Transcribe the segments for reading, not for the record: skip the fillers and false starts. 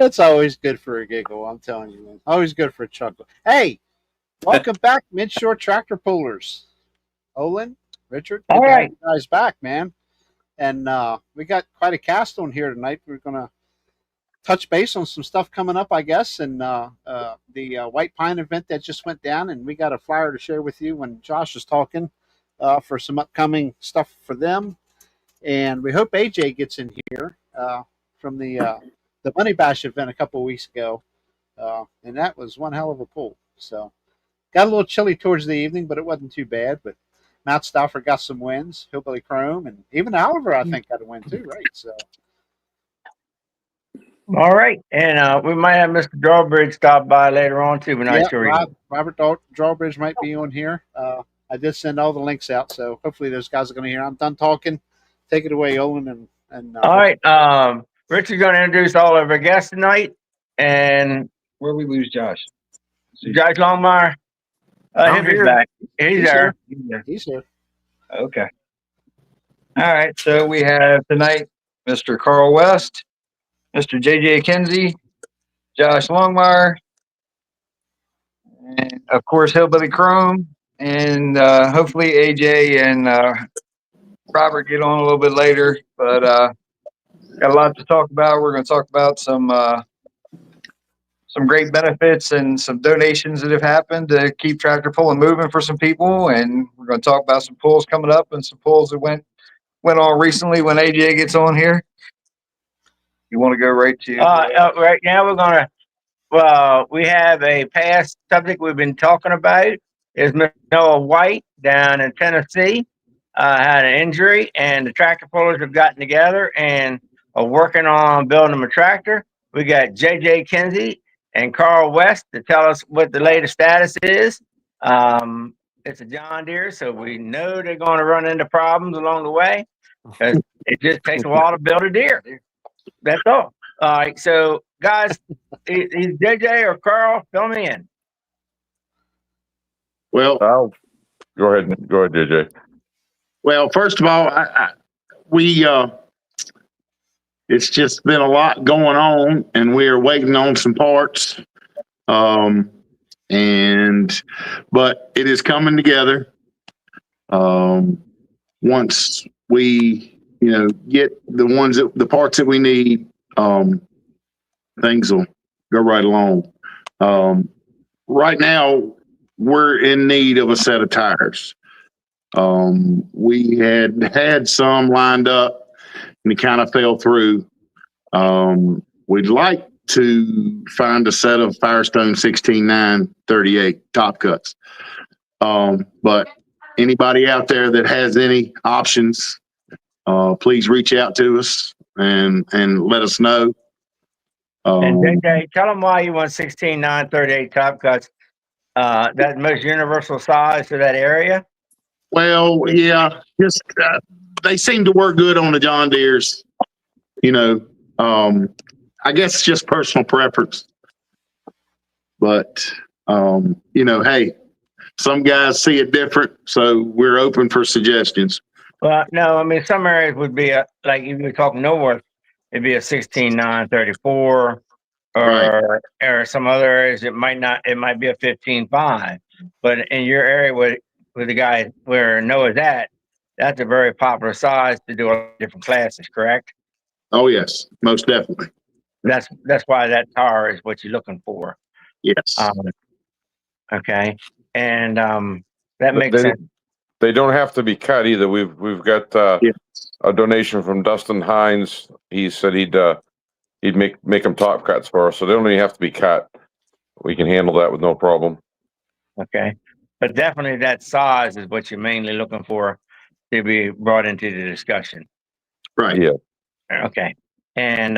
It's always good for a giggle. I'm telling you, man. Always good for a chuckle. Hey, welcome back, Midshore Tractor Pullers. Olin, Richard, All good to have right. you guys back, man. And we got quite a cast on here tonight. We're gonna touch base on some stuff coming up, I guess, and the White Pine event that just went down. And we got a flyer to share with you when Josh is talking for some upcoming stuff for them. And we hope AJ gets in here from the Money Bash event a couple of weeks ago, and that was one hell of a pull. So got a little chilly towards the evening, but it wasn't too bad. But Matt Stauffer got some wins, Hillbilly Chrome, and even Oliver, I think, got a win too, right? So All right. And we might have Mr. Drawbridge stop by later on too. We're not yeah, sure yet. Robert Drawbridge might be on here. I did send all the links out, so hopefully those guys are going to hear. I'm done talking. Take it away, Olin, and All right. Richard's going to introduce all of our guests tonight. And Where we lose Josh? Josh Longmire, I'm he's here. back. He's there. He's here. Okay. All right. So we have tonight Mr. Carl West, Mr. JJ Kinsey, Josh Longmire, and of course Hillbilly Chrome, and hopefully AJ and Robert get on a little bit later. But got a lot to talk about. We're going to talk about some great benefits and some donations that have happened to keep tractor pulling moving for some people, and we're going to talk about some pulls coming up and some pulls that went on recently when AJ gets on here. You want to go right to Right now we're going to, well, we have a past subject we've been talking about is Noah White down in Tennessee. Had an injury, and the tractor pullers have gotten together and are working on building him a tractor. We got JJ Kinsey and Carl West to tell us what the latest status is. It's a John Deere, so we know they're going to run into problems along the way. It just takes a while to build a deer. That's all. All right, so guys, is JJ or Carl? Fill me in. Well, go ahead, JJ. Well, first of all, we it's just been a lot going on, and we are waiting on some parts. But it is coming together. Once we, get the parts that we need, things will go right along. Right now, we're in need of a set of tires. We had some lined up, and it kind of fell through. We'd like to find a set of Firestone 16.938 top cuts. But anybody out there that has any options, please reach out to us and let us know. And JJ, tell them why you want 16.938 top cuts. That most universal size for that area. Well, yeah, just they seem to work good on the John Deeres. I guess it's just personal preference. But hey, some guys see it different, so we're open for suggestions. Well, no, I mean some areas would be like if you're talking north, it'd be a 16.934, or some other areas it might not. It might be a 15.5. But in your area where the guy where Noah's at, that's a very popular size to do a different classes, correct? Oh yes, most definitely. That's why that tire is what you're looking for. Yes. Okay, and that makes sense. They don't have to be cut either. We've got a donation from Dustin Hines. He said he'd make them top cuts for us, so they don't even have to be cut. We can handle that with no problem. Okay, but definitely that size is what you're mainly looking for to be brought into the discussion. Right. Yeah. Okay, and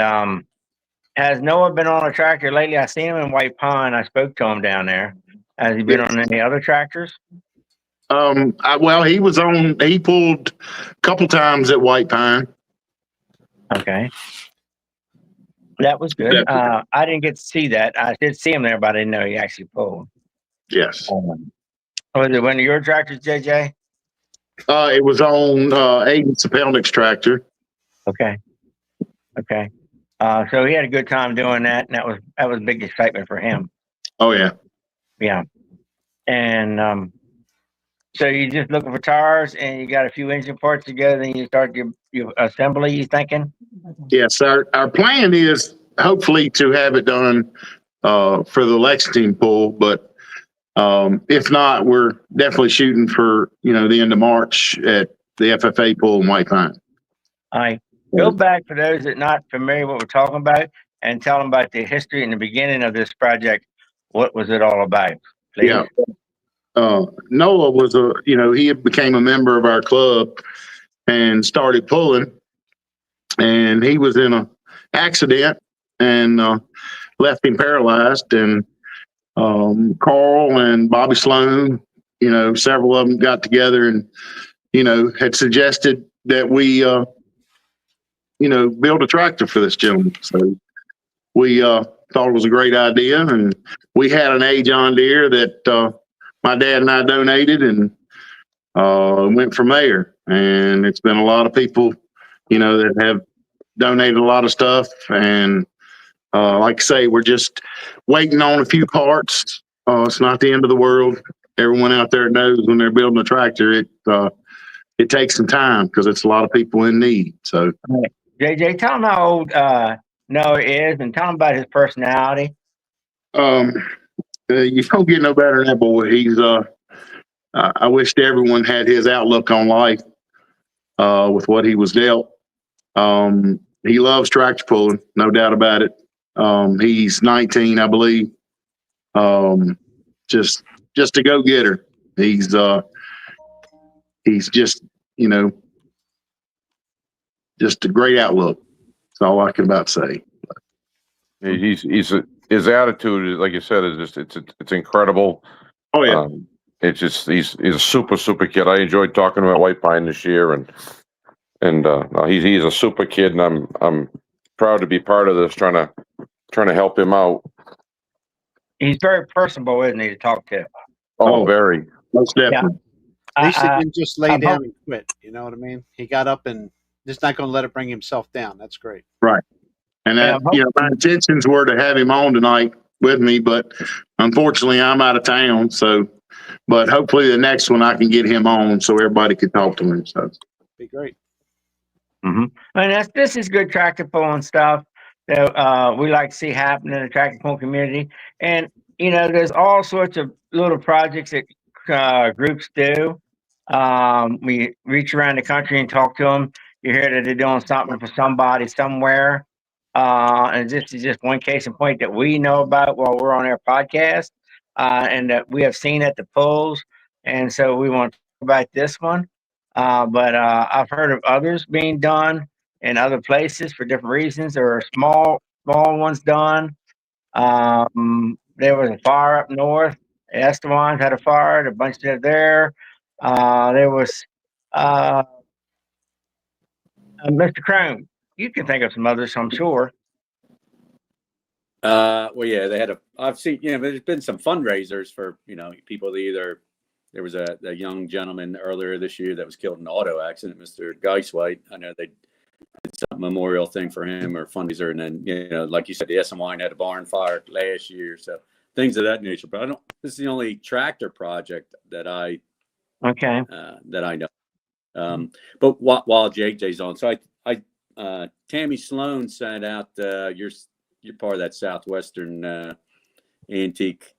has Noah been on a tractor lately? I seen him in White Pine. I spoke to him down there. Has he been on any other tractors? He was on. He pulled a couple times at White Pine. Okay, that was good. I didn't get to see that. I did see him there, but I didn't know he actually pulled. Yes. Was it one of your tractors, JJ? It was on Aiden Sapelnik's tractor. Okay. So he had a good time doing that, and that was big excitement for him. Oh yeah. Yeah. And so you're just looking for tires, and you got a few engine parts together, and you start your assembly. You thinking? Yes. Our plan is hopefully to have it done for the Lexington pool, but if not, we're definitely shooting for the end of March at the FFA pool in White Pine. All right. Go back for those that are not familiar with what we're talking about, and tell them about the history and the beginning of this project. What was it all about? Please? Yeah. Noah was he became a member of our club and started pulling, and he was in an accident and left him paralyzed. And Carl and Bobby Sloan, several of them got together and had suggested that we build a tractor for this gentleman. So we thought it was a great idea, and we had an A John Deere that my dad and I donated, and went from there. And it's been a lot of people, that have donated a lot of stuff. And like I say, we're just waiting on a few parts. It's not the end of the world. Everyone out there knows when they're building a tractor, it takes some time because it's a lot of people in need. So, JJ, tell him how old Noah is, and tell him about his personality. You don't get no better than that boy. He's I wished everyone had his outlook on life with what he was dealt. He loves tractor pulling, no doubt about it. He's 19, I believe. Just a go-getter. He's just, just a great outlook. That's all I can about say. His attitude, like you said, is just it's incredible. Oh yeah. It's just he's a super kid. I enjoyed talking about White Pine this year, and he's a super kid, and I'm proud to be part of this, trying to help him out. He's very personable, isn't he, to talk to? Oh, very. Most definitely. At least he didn't just lay down and quit. You know what I mean? He got up and just not going to let it bring himself down. That's great. Right. And that, my intentions were to have him on tonight with me, but unfortunately I'm out of town. So, but hopefully the next one I can get him on so everybody can talk to him. So be great. Mm-hmm. And this is good tractor pulling stuff that we like to see happen in the tractor pulling community. And there's all sorts of little projects that groups do. We reach around the country and talk to them. You hear that they're doing something for somebody somewhere. And this is just one case in point that we know about while we're on our podcast, and that we have seen at the pulls. And so we want to talk about this one. But I've heard of others being done in other places for different reasons. There are small ones done. There was a fire up north. Estewan's had a fire. A bunch of there. There was Mr. Chrome. You can think of some others, I'm sure. Well, yeah, they had I've seen, there's been some fundraisers for, people that there was a young gentleman earlier this year that was killed in an auto accident, Mr. Geiswhite. I know they did some memorial thing for him or fundraiser. And then, like you said, the SM had a barn fire last year. So things of that nature. But this is the only tractor project that I know. But while JJ's on, so Tammy Sloan sent out, you're part of that Southwestern Antique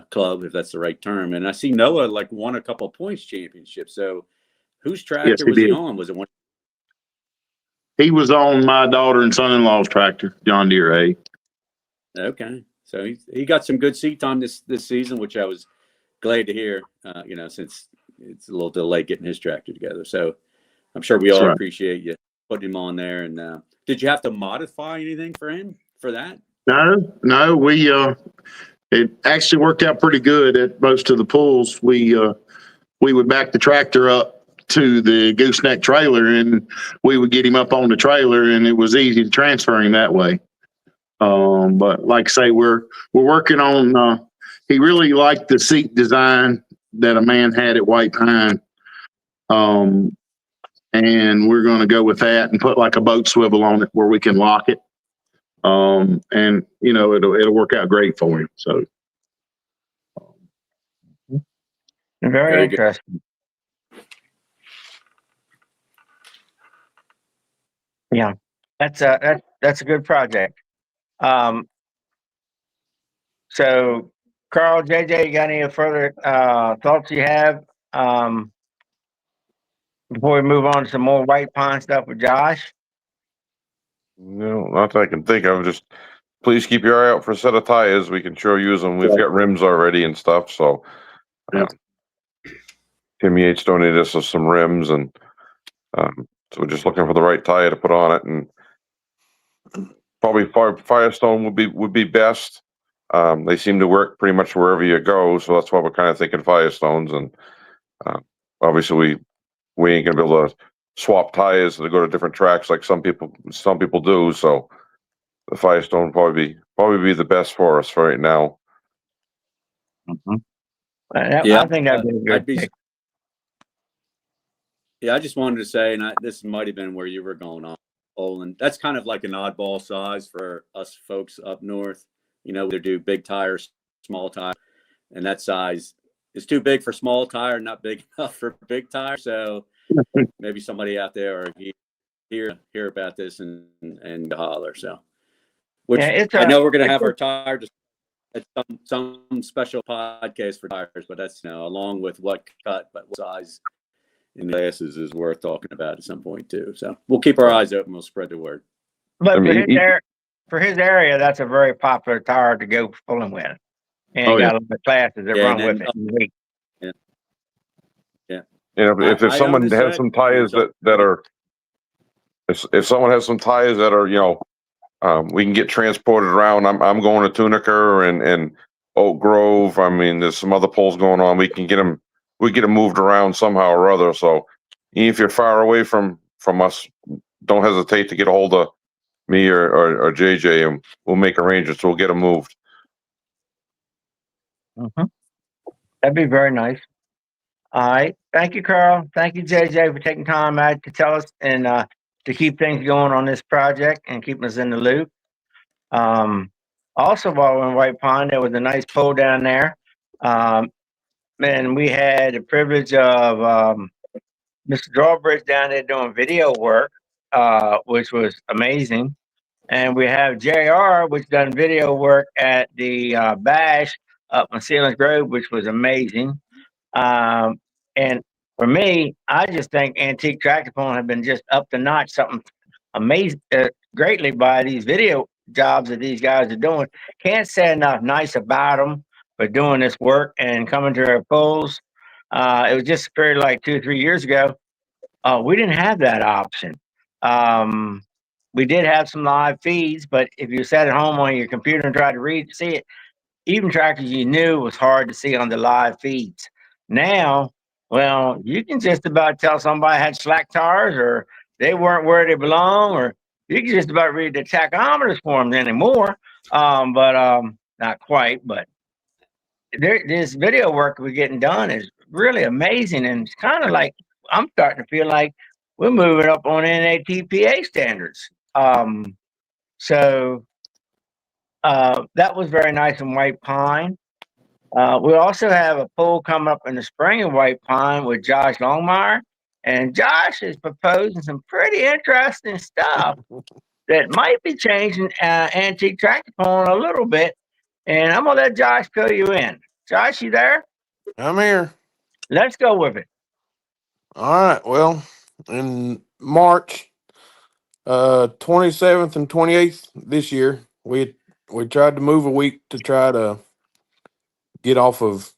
Club, if that's the right term. And I see Noah won a couple of points championship. So whose tractor was he on? Was it one? He was on my daughter and son-in-law's tractor, John Deere A. Okay. So he got some good seat time this season, which I was glad to hear, since it's a little delay getting his tractor together. So I'm sure we all appreciate you putting him on there. And did you have to modify anything for him for that? No, we it actually worked out pretty good at most of the pulls. We would back the tractor up to the gooseneck trailer, and we would get him up on the trailer, and it was easy to transfer him that way. But like I say, we're working on. He really liked the seat design that a man had at White Pine, and we're going to go with that and put like a boat swivel on it where we can lock it. And it'll work out great for him. So Very Very good. interesting. Yeah, that's a good project. So Carl, JJ, you got any further thoughts you have before we move on to some more white pine stuff with Josh? No, not that I can think of. Just please keep your eye out for a set of tires. We can sure use them. We've got rims already and stuff. So Tim Yates donated us with some rims, and so we're just looking for the right tire to put on it. And probably Firestone would be best. They seem to work pretty much wherever you go, so that's why we're kind of thinking Firestones. And obviously, we ain't gonna be able to swap tires to go to different tracks like some people do. So the Firestone probably be the best for us for right now. I think that'd be a good pick. Yeah, I just wanted to say, and this might have been where you were going on, Olan. That's kind of like an oddball size for us folks up north. You know, they do big tires, small tire, and that size is too big for small tire, not big enough for big tire. So maybe somebody out there or hear about this and holler. So, which I know we're going to have our tire at some special podcast for tires, but that's along with what cut, but what size in the glasses is worth talking about at some point too. So we'll keep our eyes open. We'll spread the word. But for his area, that's a very popular tire to go pulling with, and got a lot of classes that run with it. Yeah. If someone has some tires that are, if someone has some tires that are, we can get transported around. I'm going to Tunica and Oak Grove. I mean, there's some other pulls going on. We can get them. We get them moved around somehow or other. So if you're far away from us, don't hesitate to get a hold of me or JJ, and we'll make arrangements. We'll get them moved. That'd be very nice. All right. Thank you, Carl. Thank you, JJ, for taking time out to tell us and to keep things going on this project and keeping us in the loop. Also, while we're in White Pine, there was a nice pull down there. And we had the privilege of Mr. Drawbridge down there doing video work, which was amazing. And we have JR, which done video work at the Bash up in Sealands Grove, which was amazing. And for me, I just think Antique Tractor Pulling have been just up to notch, something amazing, greatly by these video jobs that these guys are doing. Can't say enough nice about them for doing this work and coming to our polls. It was just a period like 2 or 3 years ago. We didn't have that option. We did have some live feeds, but if you sat at home on your computer and tried to see it, even tractors you knew was hard to see on the live feeds. Now, well, you can just about tell somebody had slack tires or they weren't where they belong, or you can just about read the tachometers for them anymore. But not quite. But this video work we're getting done is really amazing, and it's kind of like I'm starting to feel like we're moving up on NATPA standards. So that was very nice in White Pine. We also have a poll coming up in the spring in White Pine with Josh Longmire. And Josh is proposing some pretty interesting stuff that might be changing Antique Tractor Pulling a little bit. And I'm going to let Josh fill you in. Josh, you there? I'm here. Let's go with it. All right. Well, in March 27th and 28th this year, we tried to move a week to try to get off of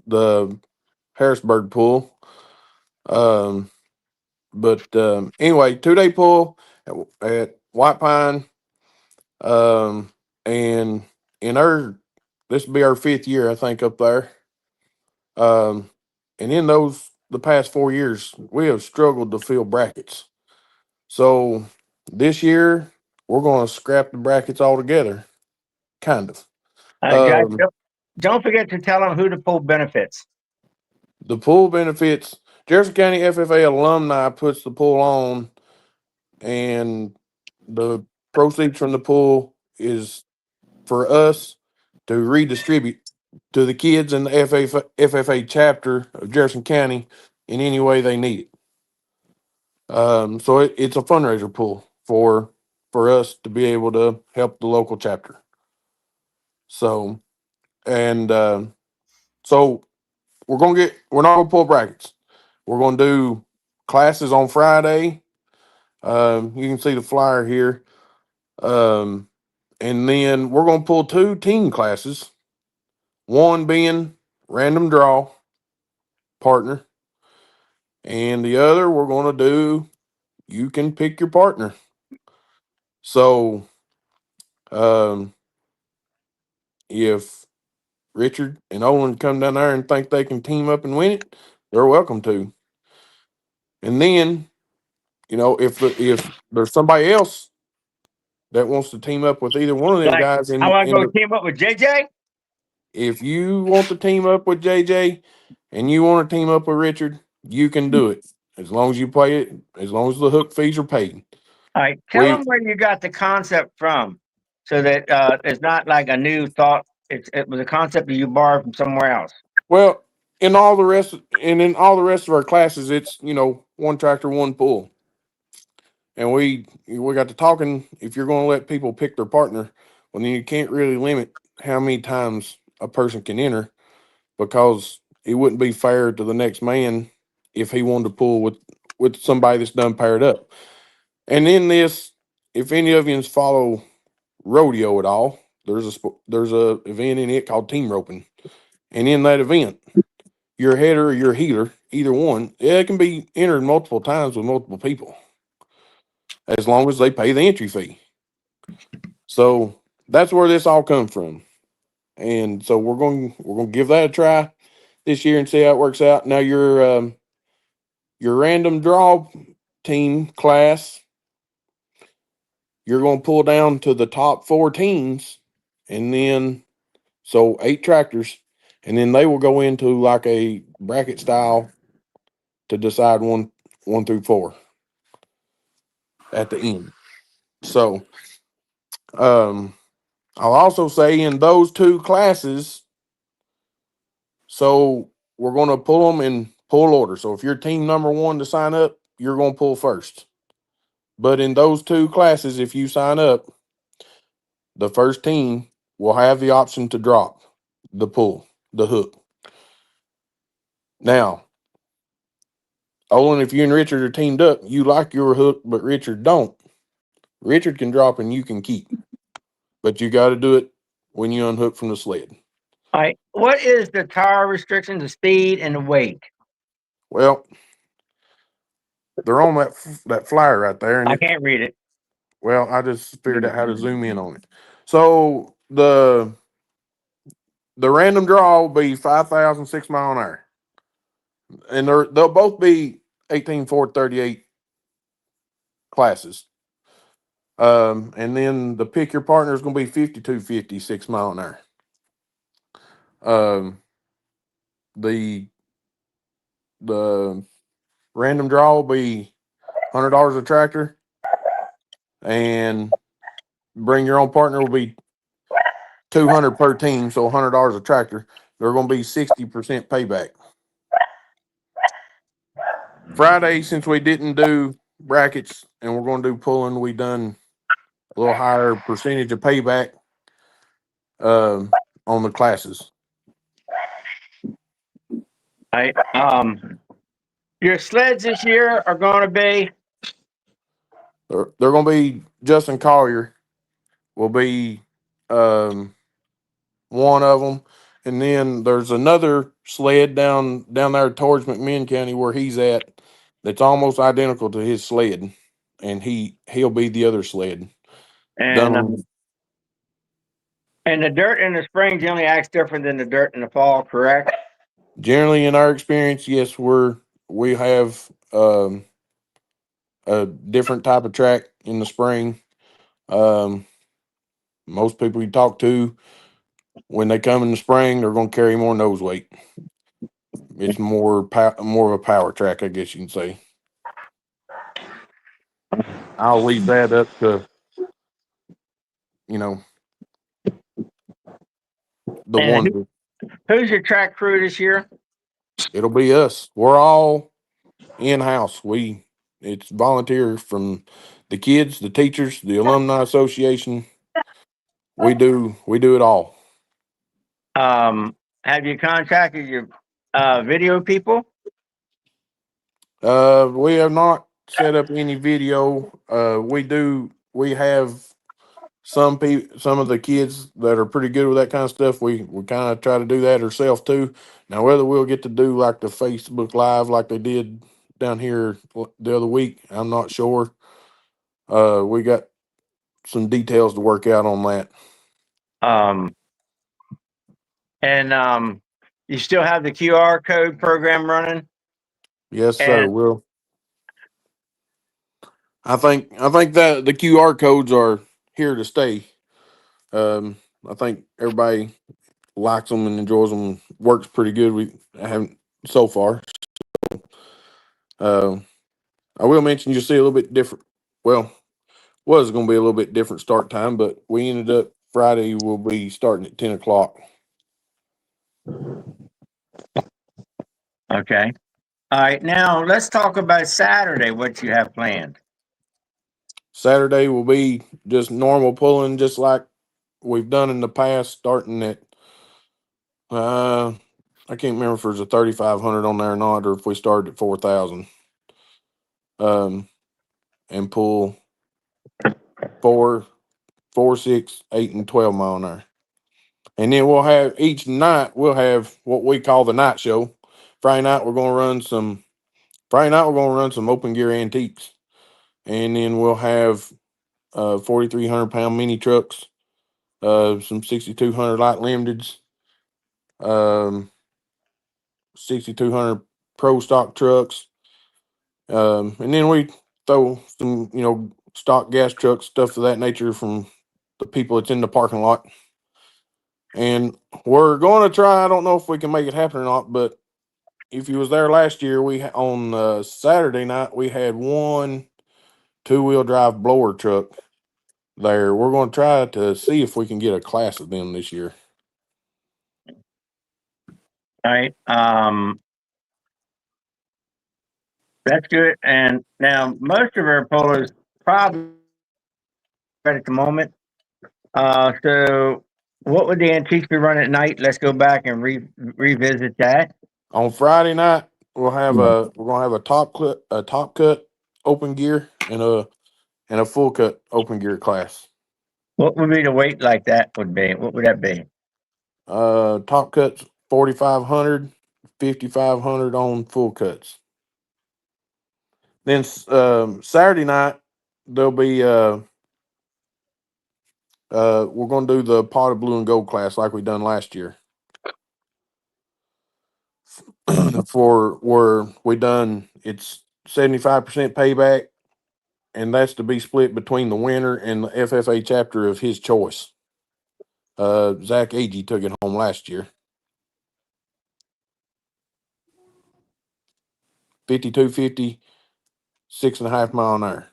the Harrisburg pool. But anyway, 2-day pool at White Pine. And in this will be our 5th year, I think, up there. And in the past 4 years, we have struggled to fill brackets. So this year, we're going to scrap the brackets altogether, kind of. Josh, don't forget to tell them who the pool benefits. The pool benefits, Jefferson County FFA alumni puts the pool on, and the proceeds from the pool is for us to redistribute to the kids in the FFA chapter of Jefferson County in any way they need it. So it's a fundraiser pool for us to be able to help the local chapter. So, and so we're not gonna pull brackets. We're gonna do classes on Friday. You can see the flyer here. And then we're gonna pull 2 team classes, one being random draw partner, and the other we're gonna do you can pick your partner. So if Richard and Olan come down there and think they can team up and win it, they're welcome to. And then, if there's somebody else that wants to team up with either one of them Like, guys I want to go the team up with JJ. if you want to team up with JJ and you want to team up with Richard, you can do it as long as you pay it, as long as the hook fees are paid. All right, tell them where you got the concept from, so that it's not like a new thought. It was a concept that you borrowed from somewhere else. Well, in all the rest of our classes, it's one tractor, one pool, and we got to talking. If you're going to let people pick their partner, well, then you can't really limit how many times a person can enter, because it wouldn't be fair to the next man if he wanted to pull with somebody that's done paired up. And in this, if any of you follow rodeo at all, there's a event in it called team roping, and in that event, your header or your healer, either one, it can be entered multiple times with multiple people, as long as they pay the entry fee. So that's where this all comes from, and so we're going to give that a try this year and see how it works out. Now your random draw team class, you're going to pull down to the top 4 teams, and then so 8 tractors, and then they will go into like a bracket style to decide 1 through 4 at the end. So I'll also say in those 2 classes, so we're going to pull them in pull order. So if you're team number 1 to sign up, you're going to pull first. But in those 2 classes, if you sign up, the first team will have the option to drop the hook. Now, Olin, if you and Richard are teamed up, you like your hook, but Richard don't. Richard can drop and you can keep, but you got to do it when you unhook from the sled. All right, what is the tire restriction, the speed, and the weight? Well, they're on that flyer right there, and I can't read it. well, I just figured out how to zoom in on it. So the random draw will be 5,000 6-mile an hour, and they'll both be 18-4-38 classes. And then the pick your partner is going to be 52-50 6-mile an hour. The random draw will be $100 a tractor, and bring your own partner will be $200 per team, so $100 a tractor. They're going to be 60% payback. Friday, since we didn't do brackets and we're going to do pulling, we done a little higher percentage of payback on the classes. All right. Your sleds this year are going to be. They're going to be Justin Collier will be one of them, and then there's another sled down there towards McMinn County where he's at that's almost identical to his sled, and he'll be the other sled. And the dirt in the spring generally acts different than the dirt in the fall, correct? Generally, in our experience, yes, we have a different type of track in the spring. Most people you talk to, when they come in the spring, they're going to carry more nose weight. It's more of a power track, I guess you can say. I'll leave that up to you know, the And one. who's your track crew this year? It'll be us. We're all in house. It's volunteers from the kids, the teachers, the alumni association. We do it all. Have you contacted your video people? We have not set up any video. We have some of the kids that are pretty good with that kind of stuff. We kind of try to do that ourselves too. Now, whether we'll get to do like the Facebook Live like they did down here the other week, I'm not sure. We got some details to work out on that. You still have the QR code program running? Yes, sir. I think that the QR codes are here to stay. I think everybody likes them and enjoys them. Works pretty good. We haven't so far. I will mention you'll see a little bit different. Well, was going to be a little bit different start time, but we ended up Friday. We'll be starting at 10 o'clock. Okay. All right. Now let's talk about Saturday. What you have planned? Saturday will be just normal pulling, just like we've done in the past. Starting at I can't remember if there's a 3,500 on there or not, or if we started at 4,000. And pull 4, 6, 8, and 12 mile an hour. And then we'll have each night we'll have what we call the night show. Friday night we're gonna run some open gear antiques. And then we'll have 4,300-pound mini trucks, some 6,200 light limiteds, 6,200 pro stock trucks. And then we throw some, stock gas trucks, stuff of that nature from the people that's in the parking lot. And we're going to try. I don't know if we can make it happen or not, but if you was there last year, on Saturday night we had one 2-wheel drive blower truck there. We're going to try to see if we can get a class of them this year. All right. That's good. And now most of our pullers probably right at the moment. So what would the antiques be running at night? Let's go back and revisit that. On Friday night, we're gonna have a top cut open gear and a full cut open gear class. What would be the weight like that would be? What would that be? Top cuts 4,500, 5,500 on full cuts. Then Saturday night there'll be we're gonna do the pot of blue and gold class like we done last year. For where we done, it's 75% payback, and that's to be split between the winner and the FFA chapter of his choice. Zach Agee took it home last year. 5250, 6.5 mile an hour.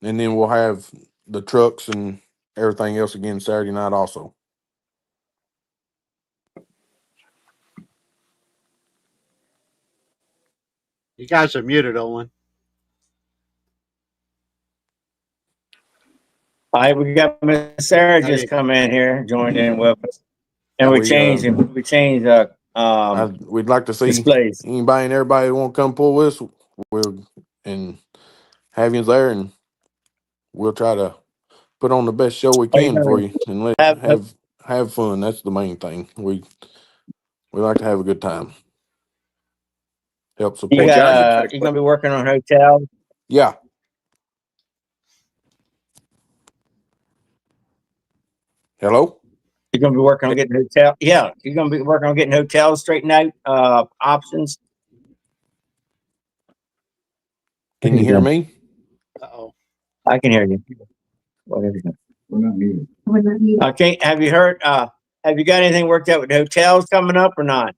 And then we'll have the trucks and everything else again Saturday night also. You guys are muted, Olan. All right, we got Miss Sarah just come in here, joined in with us, and we changed we'd like to see displays. anybody and everybody that want to come pull this. We'll and have you there, and we'll try to put on the best show we can for you and let have fun. That's the main thing. We like to have a good time. Help support. You're gonna be working on hotels? Yeah. Hello? You're gonna be working on getting hotel. Yeah, you're gonna be working on getting hotels straightened out, options. Can you hear me? Uh-oh. I can hear you. Whatever. We're not muted. Okay, have you heard, have you got anything worked out with hotels coming up or not?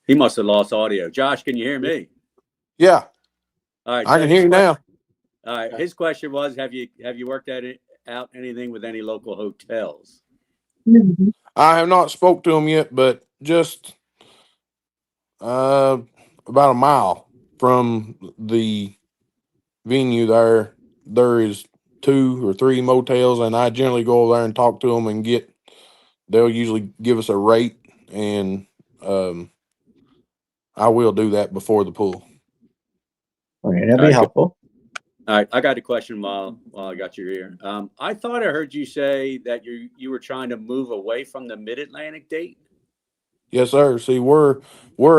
He must have lost audio. Josh, can you hear me? Yeah, All right. I can hear you now. All right. His question was, have you worked out anything with any local hotels? I have not spoke to him yet, but just about a mile from the venue there is 2 or 3 motels, and I generally go over there and talk to them and they'll usually give us a rate, and I will do that before the pool. Okay, that'd All be right, helpful. All right, I got a question while I got you here. I thought I heard you say that you were trying to move away from the Mid-Atlantic date. Yes, sir. See, we're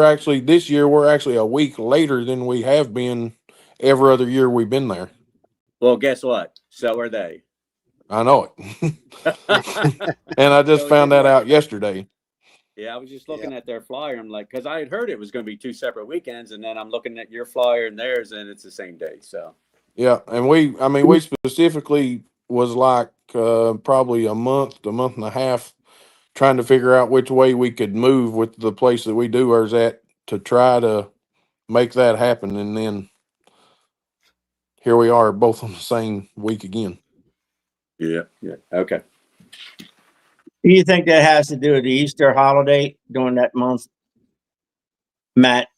actually this year we're actually a week later than we have been every other year we've been there. Well, guess what? So are they. I know it, and I just So found you're that right. out yesterday. Yeah, I was just looking at their flyer. I'm like, because I had heard it was going to be 2 separate weekends, and then I'm looking at your flyer and theirs, and it's the same day. So Yeah, and we specifically was like probably a month and a half trying to figure out which way we could move with the place that we do ours at to try to make that happen, and then here we are, both on the same week again. yeah, okay. Do you think that has to do with the Easter holiday during that month, Matt?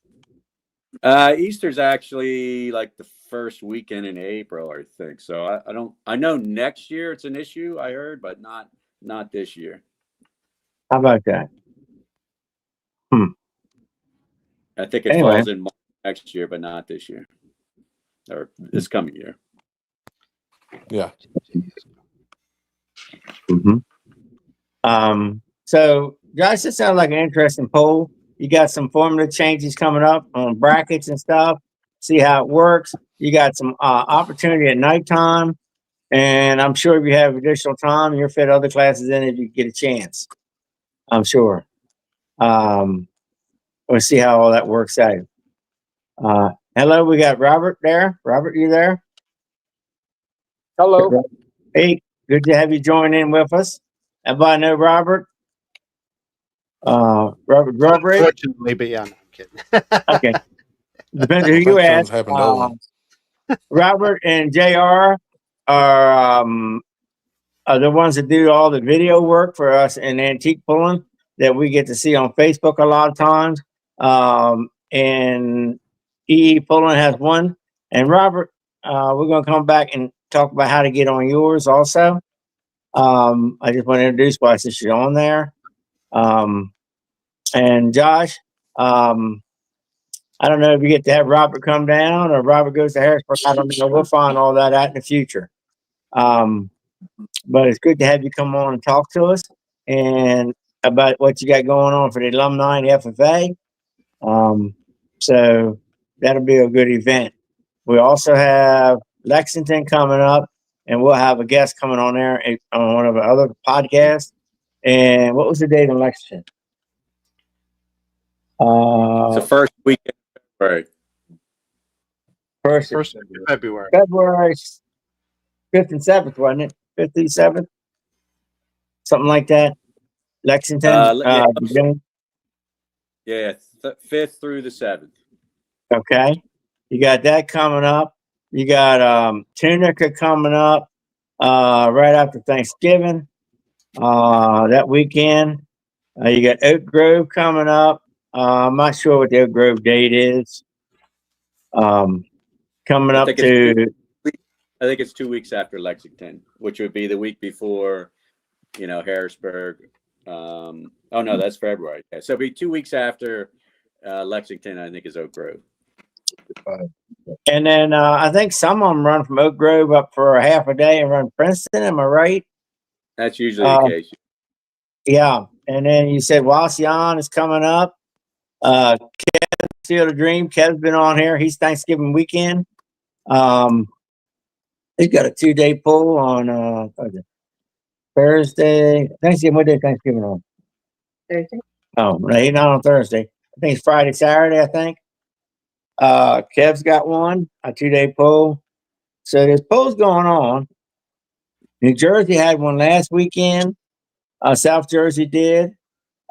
Easter's actually like the first weekend in April, I think. So I don't. I know next year it's an issue. I heard, but not this year. How about that? I think it Anyway. falls in March next year, but not this year or this coming year. Yeah. So guys, this sounds like an interesting poll. You got some formula changes coming up on brackets and stuff. See how it works. You got some opportunity at nighttime, and I'm sure if you have additional time, you'll fit other classes in if you get a chance. I'm sure. We'll see how all that works out. Hello, we got Robert there. Robert, you there? Hello. Hey, good to have you join in with us. Everybody know Robert? Robert Drawbridge? Unfortunately, but yeah, no, I'm kidding. Okay. Depends I who you think ask. something's happened to Olan. Robert and JR are the ones that do all the video work for us in antique pulling that we get to see on Facebook a lot of times. And EE Pulling has one. And Robert, we're going to come back and talk about how to get on yours also. I just want to introduce why since you're on there. And Josh, I don't know if you get to have Robert come down or Robert goes to Harrisburg. I don't know. We'll find all that out in the future. But it's good to have you come on and talk to us and about what you got going on for the alumni and the FFA. So that'll be a good event. We also have Lexington coming up, and we'll have a guest coming on there on one of our other podcasts. And what was the date on Lexington? It's the first weekend. Right. First First week of February. February 5th and 7th, wasn't it? 5th and 7th? Something like that. Lexington. Yeah, 5th through the 7th. Okay. You got that coming up. You got Tunica coming up right after Thanksgiving. That weekend. You got Oak Grove coming up. I'm not sure what the Oak Grove date is. Coming up to. I think it's 2 weeks after Lexington, which would be the week before, Harrisburg. Oh no, that's February. Yeah, so it'll be 2 weeks after Lexington, I think, is Oak Grove. And then I think some of them run from Oak Grove up for a half a day and run Princeton. Am I right? That's usually the case. Yeah. And then you said Wasion is coming up. Kev Field of Dream. Kev's been on here. He's Thanksgiving weekend. He's got a 2-day pull on Thursday. Thanksgiving. What day Thanksgiving on? Thursday. Oh, no, he's not on Thursday. I think it's Friday, Saturday, I think. Kev's got one, a 2-day pull. So there's polls going on. New Jersey had one last weekend. South Jersey did.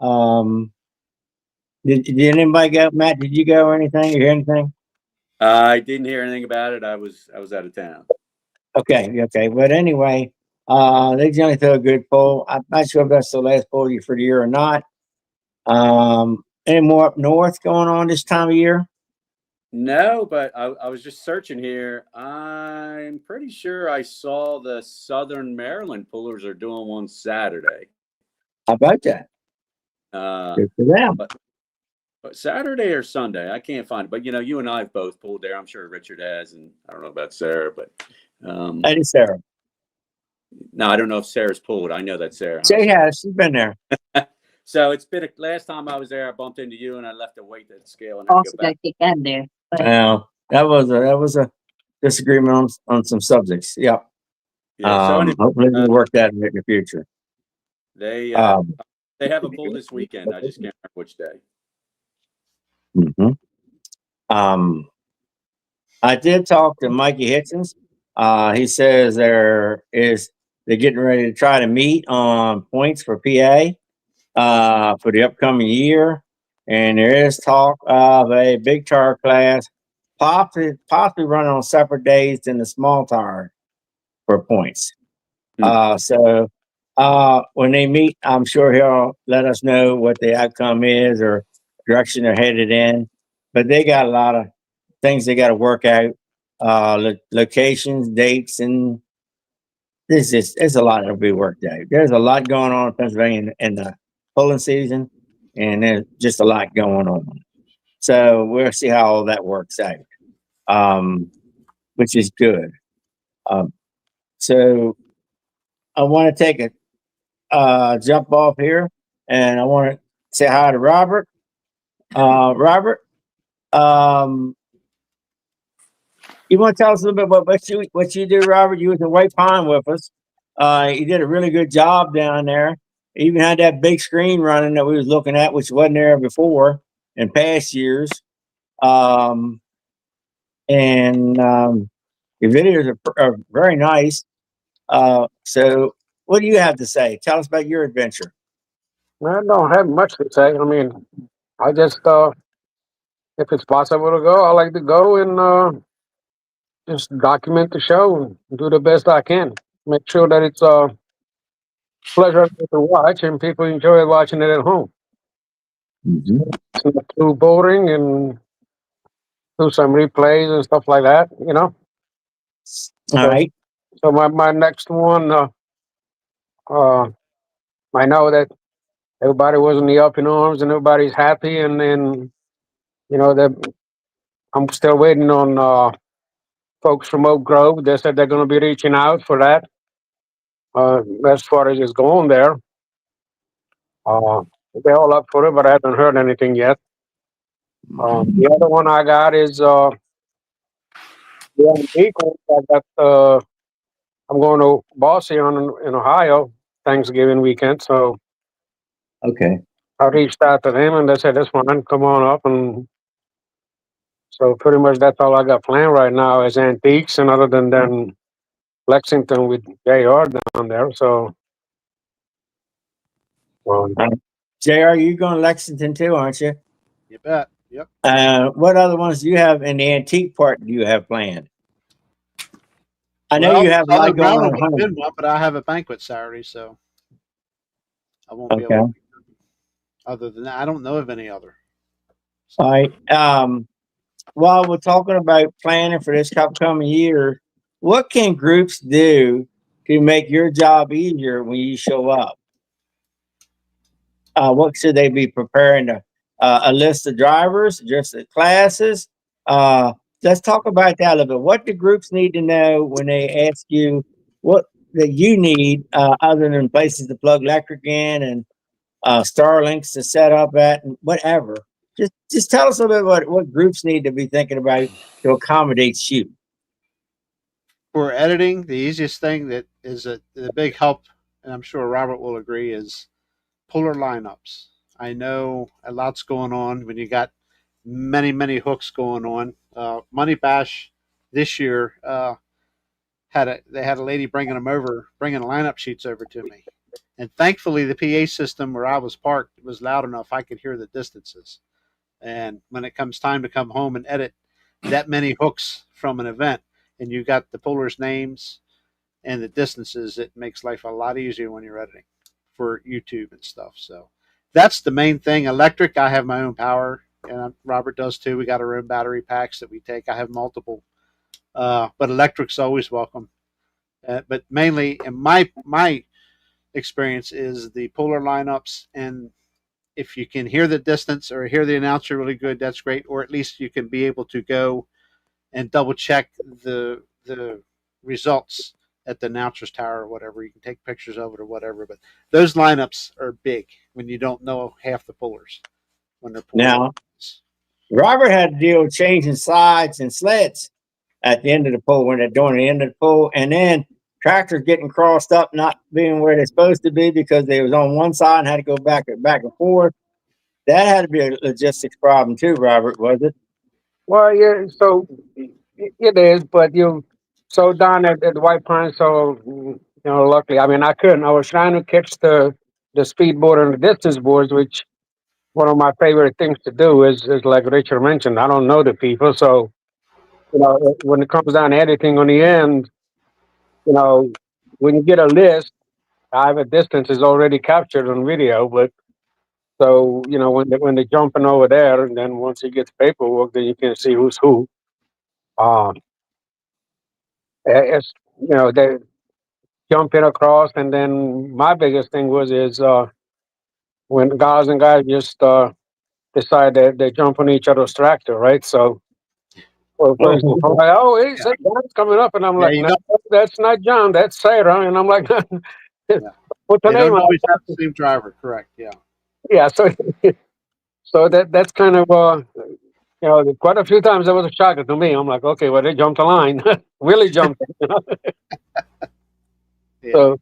New Did anybody go? Matt, did you go or anything? You hear anything? I didn't hear anything about it. I was out of town. Okay. But anyway, they generally throw a good poll. I'm not sure if that's the last poll for the year or not. Any more up north going on this time of year? No, but I was just searching here. I'm pretty sure I saw the Southern Maryland pullers are doing one Saturday. How about that? Good for them. But Saturday or Sunday, I can't find it. But you and I have both pulled there. I'm sure Richard has, and I don't know about Sarah, but Hey, Sarah. no, I don't know if Sarah's pulled. I know that Sarah. She has. She's been there. So it's been last time I was there, I bumped into you, and I left a weight at the scale, and Also I go got back. kicked out of there. But Well, that was a disagreement on some subjects. Yep. Yeah. So anyway, Hopefully we'll work that in the future. they Um, have a pull this weekend. I just can't remember which day. mhm. I did talk to Mikey Hitchens. He says they're getting ready to try to meet on points for PA for the upcoming year, and there is talk of a big tar class, possibly running on separate days than the small tar for points. So when they meet, I'm sure he'll let us know what the outcome is or direction they're headed in. But they got a lot of things they got to work out, locations, dates, and it's a lot that'll be worked out. There's a lot going on in Pennsylvania in the pulling season, and there's just a lot going on. So we'll see how all that works out, which is good. So I want to take a jump off here, and I want to say hi to Robert. Robert, you want to tell us a little bit about what you do, Robert? You was in White Pine with us. You did a really good job down there. You even had that big screen running that we was looking at, which wasn't there before in past years. Your videos are very nice. So what do you have to say? Tell us about your adventure. I don't have much to say. I mean, I just, if it's possible to go, I like to go and just document the show and do the best I can. Make sure that it's a pleasure to watch and people enjoy watching it at home. Mhm. It's not too boring and do some replays and stuff like that, All right. So my next one, I know that everybody was in the up in arms and everybody's happy and that I'm still waiting on folks from Oak Grove. They said they're going to be reaching out for that. As far as it's going there, they're all up for it, but I haven't heard anything yet. The other one I got is the antique one. I'm going to Boise in Ohio Thanksgiving weekend, so Okay. I reached out to them and they said that's fine, come on up, and so pretty much that's all I got planned right now is antiques, and other than Lexington with JR down there. So, JR, you're going to Lexington too, aren't you? You bet. Yep. What other ones do you have in the antique part do you have planned? I know Well, you have a lot Southern going Maryland on. would have been one, but I have a banquet Saturday, so I won't be Okay. able to. Other than that, I don't know of any other. All right. While we're talking about planning for this upcoming year, what can groups do to make your job easier when you show up? What should they be preparing to a list of drivers, just the classes? Let's talk about that a little bit. What do groups need to know when they ask you what that you need other than places to plug electric in and Starlinks to set up at and whatever? Just tell us a little bit what groups need to be thinking about to accommodate you. For editing, the easiest thing that is a big help, and I'm sure Robert will agree, is puller lineups. I know a lot's going on when you got many hooks going on. Money Bash this year they had a lady bringing lineup sheets over to me, and thankfully the PA system where I was parked was loud enough I could hear the distances. And when it comes time to come home and edit that many hooks from an event, and you got the pullers' names and the distances, it makes life a lot easier when you're editing for YouTube and stuff. So that's the main thing. Electric, I have my own power, and Robert does too. We got our own battery packs that we take. I have multiple, but electric's always welcome. But mainly, in my experience, is the puller lineups, and if you can hear the distance or hear the announcer really good, that's great. Or at least you can be able to go and double check the results at the announcer's tower or whatever. You can take pictures of it or whatever. But those lineups are big when you don't know half the pullers when they're pulling. Now, Robert had to deal with changing sides and sleds at the end of the pull when they're doing the end of the pull, and then tractors getting crossed up, not being where they're supposed to be because they was on one side and had to go back and forth. That had to be a logistics problem too, Robert, was it? Well, yeah. So it is, but so down at the White Pine. So luckily, I mean, I couldn't. I was trying to catch the speedboard and the distance boards, which one of my favorite things to do is like Richard mentioned. I don't know the people, so when it comes down to editing on the end, you know, when you get a list, either distance is already captured on video, but so when they're jumping over there, and then once you get the paperwork, then you can see who's who. Um, it's they jumping across, and then my biggest thing is when guys and guys just decide that they jump on each other's tractor, right? So. Well, first, I'm like, oh, hey, say John's coming up, and I'm like, no, that's not John, that's Sarah, and I'm like, what's her They name? don't always have the same driver, correct? Yeah. Yeah, so that's kind of quite a few times that was a shocker to me. I'm like, okay, well, they jumped the line, really jumped. Yeah. So,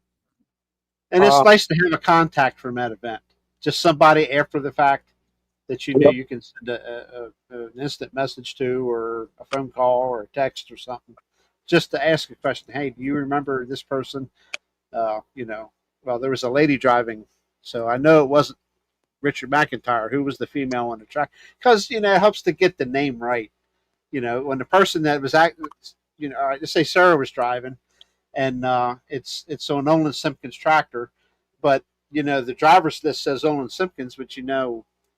and it's nice to have a contact from that event, just somebody after the fact that you know you can send an instant message to, or a phone call, or a text, or something, just to ask a question. Hey, do you remember this person? Well, there was a lady driving, so I know it wasn't Richard McIntyre, who was the female on the track, because it helps to get the name right. When the person that was acting, let's say Sarah was driving, and it's on Olan Simpkins' tractor, but the driver's list says Olan Simpkins, but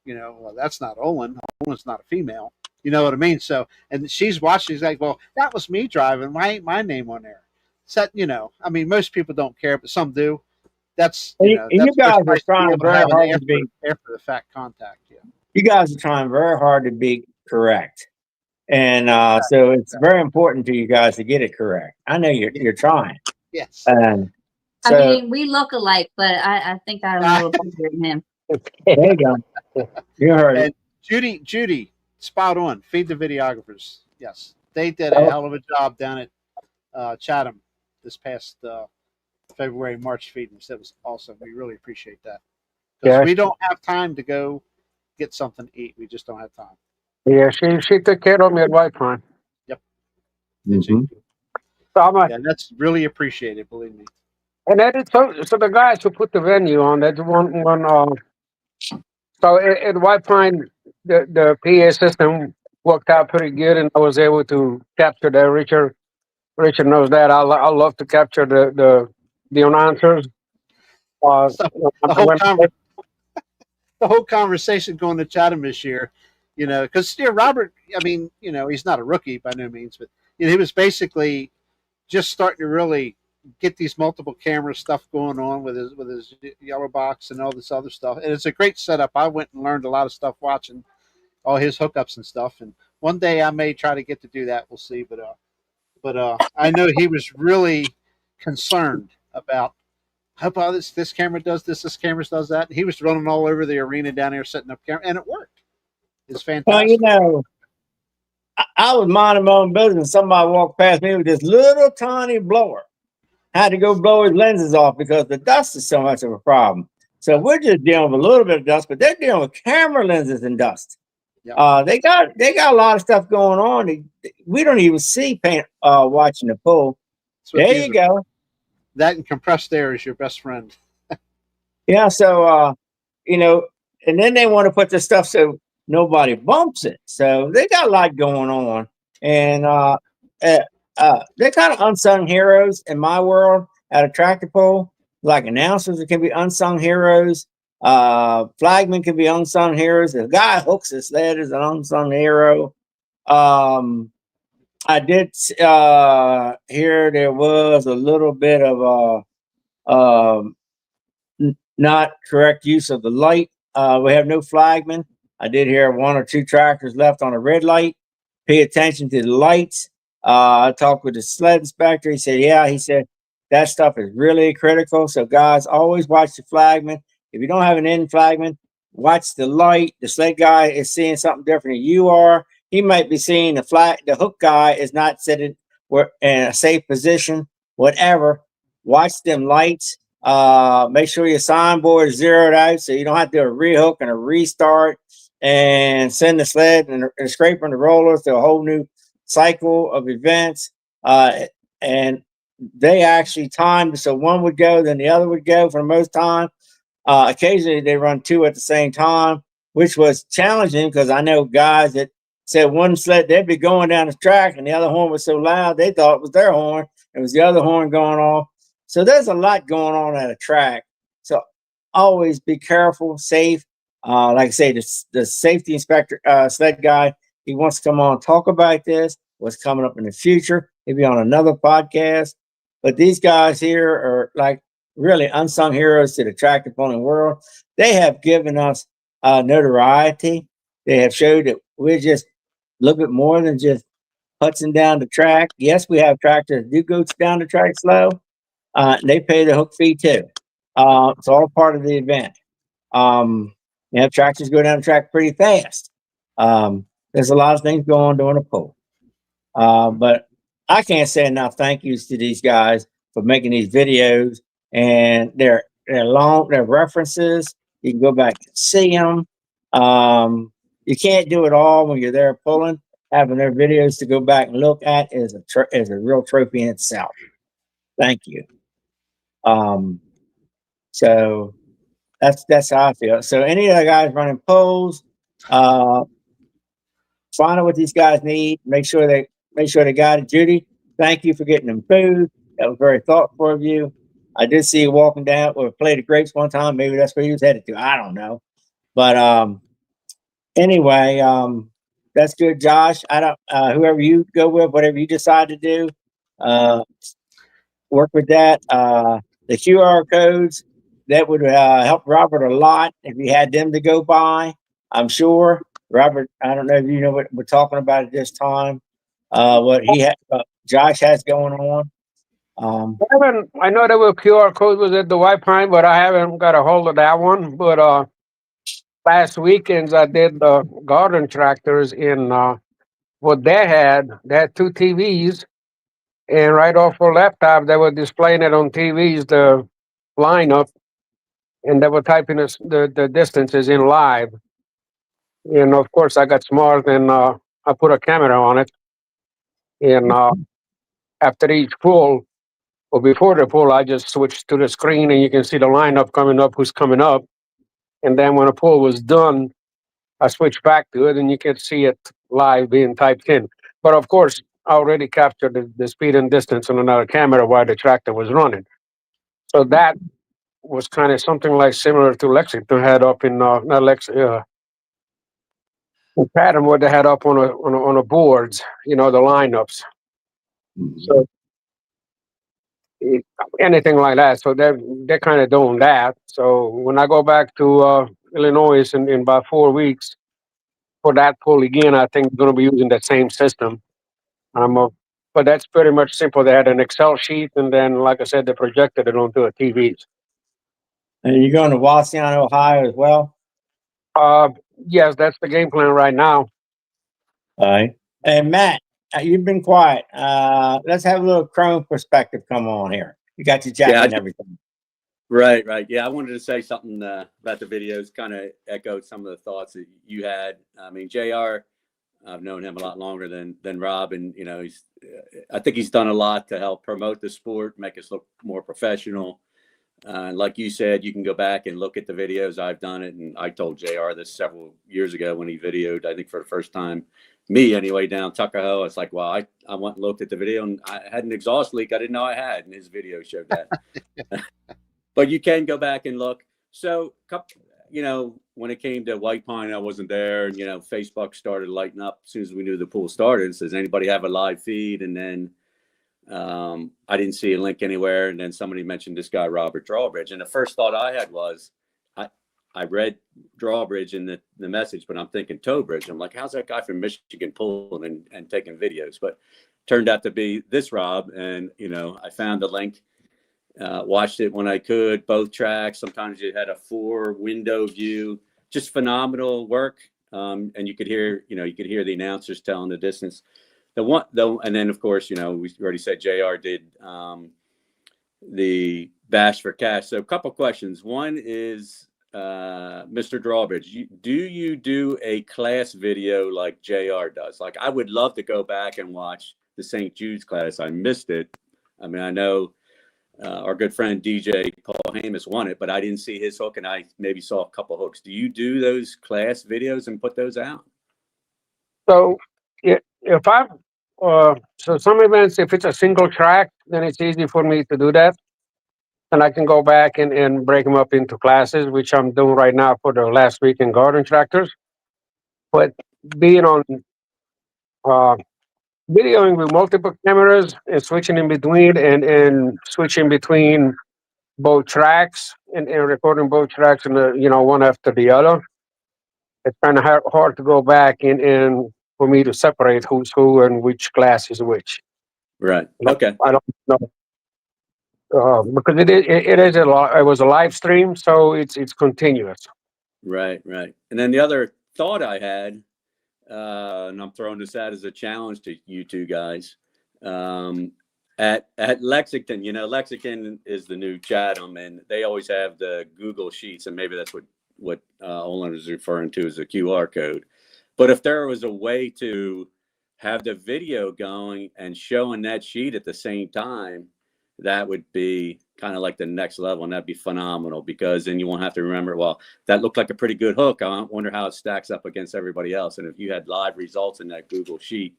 well, that's not Olan. Olan's not a female. You know what I mean? So, and she's watching. She's like, well, that was me driving. Why ain't my name on there? So, I mean, most people don't care, but some do. That's you guys are trying very hard to be after the fact contact. Yeah, you guys are trying very hard to be correct, and so it's very important to you guys to get it correct. I know you're trying. Yes. I mean, we look alike, but I think I'm a little better than him. There you go. You heard it. Judy, spot on. Feed the videographers. Yes, they did a hell of a job down at Chatham this past February, March feeding. That was awesome. We really appreciate that, because we don't have time to go get something to eat. We just don't have time. Yeah, she took care of me at White Pine. Yep. Mm-hmm. So that's really appreciated. Believe me. And that is so the guys who put the venue on, that's one. So at White Pine, the PA system worked out pretty good, and I was able to capture that. Richard knows that. I love to capture the announcers. The whole conversation going to Chatham this year, because Robert, I mean, he's not a rookie by no means, but he was basically just starting to really get these multiple camera stuff going on with his yellow box and all this other stuff. And it's a great setup. I went and learned a lot of stuff watching all his hookups and stuff. And one day I may try to get to do that. We'll see. But I know he was really concerned about how about this camera does this camera does that. And he was running all over the arena down there setting up camera, and it worked. It's fantastic. Well, I was minding my own business. Somebody walked past me with this little tiny blower. I had to go blow his lenses off because the dust is so much of a problem. So we're just dealing with a little bit of dust, but they're dealing with camera lenses and dust. Yep. They got a lot of stuff going on. We don't even see paint watching the pull. There you go. That and compressed air is your best friend. Yeah. So and then they want to put this stuff. So nobody bumps it. So they got a lot going on, and they're kind of unsung heroes in my world at a tractor pull. Like announcers, it can be unsung heroes. Flagmen can be unsung heroes. The guy hooks his sled is an unsung hero. I did hear there was a little bit of not correct use of the light. We have no flagmen. I did hear 1 or 2 tractors left on a red light. Pay attention to the lights. I talked with the sled inspector. He said, yeah, he said that stuff is really critical. So guys, always watch the flagman. If you don't have an end flagman, watch the light. The sled guy is seeing something different than you are. He might be seeing the hook guy is not sitting in a safe position, whatever. Watch them lights. Make sure your signboard is zeroed out so you don't have to do a rehook and a restart and send the sled and scraping the rollers to a whole new cycle of events. And they actually timed, so one would go, then the other would go for the most time. Occasionally they run 2 at the same time, which was challenging because I know guys that said one sled, they'd be going down the track and the other horn was so loud, they thought it was their horn. It was the other horn going off. So there's a lot going on at a track. So always be careful, safe. Like I say, the safety inspector, sled guy, he wants to come on and talk about this, what's coming up in the future. He'll be on another podcast. But these guys here are like really unsung heroes to the tractor pulling world. They have given us notoriety. They have showed that we're just a little bit more than just putzing down the track. Yes, we have tractors that do go down the track slow. They pay the hook fee too. It's all part of the event. You have tractors go down the track pretty fast. There's a lot of things going on during a pull. But I can't say enough thank yous to these guys for making these videos, and they're references. You can go back and see them. You can't do it all when you're there pulling. Having their videos to go back and look at is a real trophy in itself. Thank you. So that's how I feel. So any of the guys running polls, find out what these guys need. Make sure they got it. Judy, thank you for getting them food. That was very thoughtful of you. I did see you walking down or play the grapes one time. Maybe that's where he was headed to. I don't know. But anyway, that's good, Josh. I don't whoever you go with, whatever you decide to do, work with that. The QR codes, that would help Robert a lot if he had them to go by. I'm sure. Robert, I don't know if you know what we're talking about at this time. What Josh has going on. I know there were QR code was at the White Pine, but I haven't got a hold of that one. But last weekends I did the garden tractors in what they had 2 TVs, and right off the laptop they were displaying it on TVs, the lineup, and they were typing the distances in live. And of course I got smart and I put a camera on it. And after each pull, or before the pull, I just switched to the screen and you can see the lineup coming up, who's coming up. And then when the pull was done, I switched back to it and you can see it live being typed in. But of course, I already captured the speed and distance on another camera while the tractor was running. So that was kind of something like similar to Lexington had up in pattern what they had up on the boards, the lineups. So anything like that. So they're kind of doing that. So when I go back to Illinois in about 4 weeks for that pull again, I think we're going to be using the same system. But that's pretty much simple. They had an Excel sheet, and then, like I said, they projected it onto a TVs. And you're going to Wasion, Ohio as well? Yes, that's the game plan right now. All right. And Matt, you've been quiet. Let's have a little Chrome perspective come on here. You got your jacket and everything. Right. Yeah, I wanted to say something about the videos, kind of echoed some of the thoughts that you had. I mean, JR, I've known him a lot longer than Rob, and I think he's done a lot to help promote the sport, make us look more professional. Like you said, you can go back and look at the videos. I've done it, and I told JR this several years ago when he videoed, I think for the first time, me anyway, down Tuckahoe. It's like, well, I went and looked at the video, and I had an exhaust leak I didn't know I had, and his video showed that. But you can go back and look. So, you know, when it came to White Pine, I wasn't there, and, you know, Facebook started lighting up as soon as we knew the pool started. It says, anybody have a live feed? And then I didn't see a link anywhere. And then somebody mentioned this guy, Robert Drawbridge. And the first thought I had was, I read Drawbridge in the message, but I'm thinking Towbridge. I'm like, how's that guy from Michigan pulling and taking videos? But turned out to be this Rob. And, you know, I found the link, watched it when I could, both tracks. Sometimes you had a 4-window view, just phenomenal work. And you could hear, you know, you could hear the announcers telling the distance. And then of course, you know, we already said JR did the Bash for Cash. So a couple questions. One is, Mr. Drawbridge, do you do a class video like JR does? Like, I would love to go back and watch the St. Jude's class. I missed it. I mean, I know our good friend DJ Paul Hamus won it, but I didn't see his hook, and I maybe saw a couple hooks. Do you do those class videos and put those out? So if I so some events, if it's a single track, then it's easy for me to do that. And I can go back and break them up into classes, which I'm doing right now for the last week in garden tractors. But being on videoing with multiple cameras and switching in between and switching between both tracks and recording both tracks and you know, one after the other, it's kind of hard to go back and for me to separate who's who and which class is which. Right. Okay. I don't know. Because it was a live stream, so it's continuous. Right. And then the other thought I had, and I'm throwing this out as a challenge to you two guys, at Lexington. You know, Lexington is the new Chatham, and they always have the Google Sheets, and maybe that's what Olan is referring to as a QR code. But if there was a way to have the video going and showing that sheet at the same time, that would be kind of like the next level, and that'd be phenomenal, because then you won't have to remember, well, that looked like a pretty good hook. I wonder how it stacks up against everybody else. And if you had live results in that Google Sheet,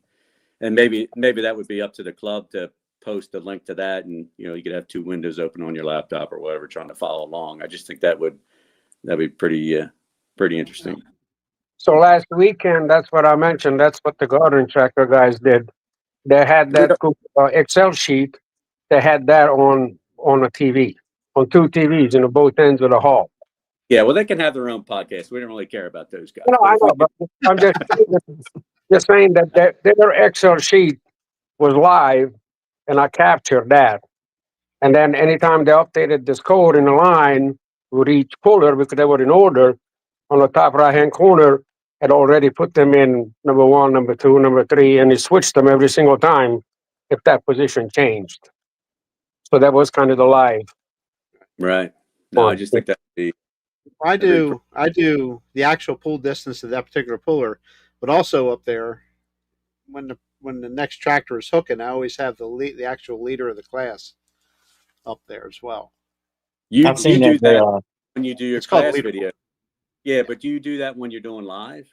and maybe that would be up to the club to post a link to that, and, you know, you could have 2 windows open on your laptop or whatever, trying to follow along. I just think that'd be pretty interesting. So last weekend, that's what I mentioned. That's what the garden tractor guys did. They had that Excel sheet. They had that on a TV, on 2 TVs in both ends of the hall. Yeah, well, they can have their own podcast. We don't really care about those guys. No, I know, but I'm just saying that their Excel sheet was live, and I captured that. And then anytime they updated this code in the line with each puller, because they were in order, on the top right-hand corner, had already put them in number 1, number 2, number 3, and he switched them every single time if that position changed. So that was kind of the live. Right. No, I just think that I do the actual pull distance of that particular puller, but also up there when the next tractor is hooking, I always have the actual leader of the class up there as well. You do that when you do your class video. Yeah, but do you do that when you're doing live?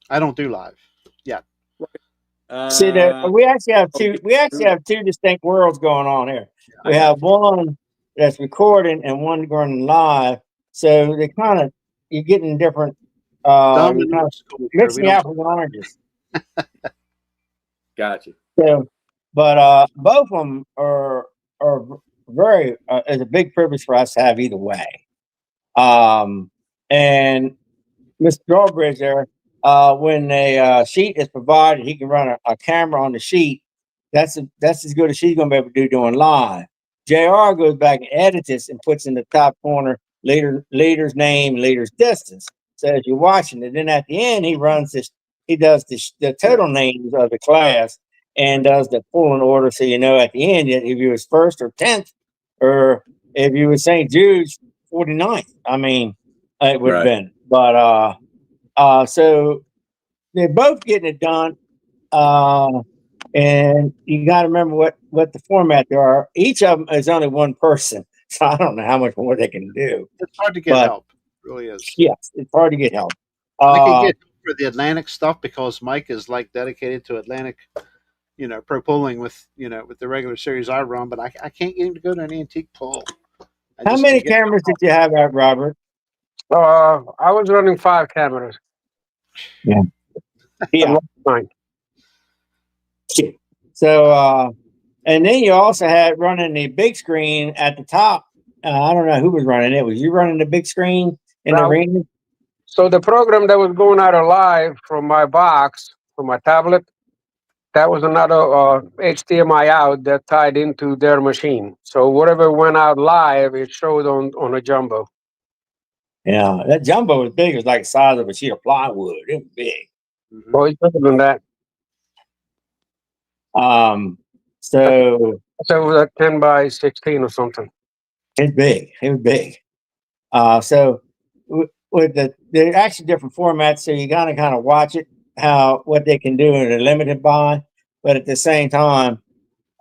I don't do live yet. See, we actually have two distinct worlds going on here. We have one that's recording and one going live. So they you're getting different, mixing apples and oranges. Gotcha. So, but both of them are very is a big privilege for us to have either way. And Mr. Drawbridge there, when a sheet is provided, he can run a camera on the sheet. That's as good as she's going to be able to do doing live. JR goes back and edits this and puts in the top corner leader's name, leader's distance. So as you're watching it, then at the end he runs this. He does the total names of the class and does the pulling order, so you know at the end if you was 1st or 10th, or if you was St. Jude's 49th. I mean, it would have been. But so they're both getting it done. And you got to remember what the format there are. Each of them is only one person. So I don't know how much more they can do. It's hard to get But help. It really is. yes, it's hard to get help. I can get help for the Atlantic stuff because Mike is like dedicated to Atlantic, pro pulling with with the regular series I run, but I can't get him to go to an antique pull. How many cameras did you have out, Robert? I was running 5 cameras. Yeah. At one time. So, and then you also had running the big screen at the top. I don't know who was running it. Was you running the big screen in the ring? So the program that was going out live from my box, from my tablet, that was another HDMI out that tied into their machine. So whatever went out live, it showed on a jumbo. Yeah, that jumbo was big. It was like the size of a sheet of plywood. It was big. Mm-hmm. Well, it's bigger than that. So it was a 10 by 16 or something. It's big. It was big. So with they're actually different formats, so you gotta kind of watch it, what they can do, and they're limited by. But at the same time,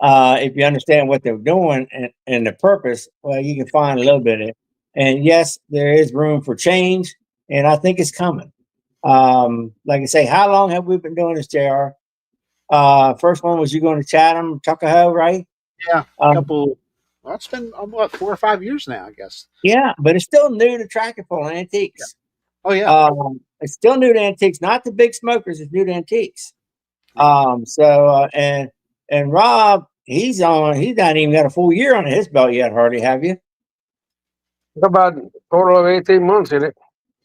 if you understand what they're doing and the purpose, well, you can find a little bit of it. And yes, there is room for change, and I think it's coming. Like I say, how long have we been doing this, JR? First one was you going to Chatham, Tuckahoe, right? Yeah, a couple. Well, it's been what 4 or 5 years now, I guess. Yeah, but it's still new to tractor pull antiques. Yeah. Oh yeah, it's still new to antiques, not the big smokers. It's new to antiques. And Rob, he's not even got a full year on his belt yet, hardly, have you? It's about a total of 18 months in it.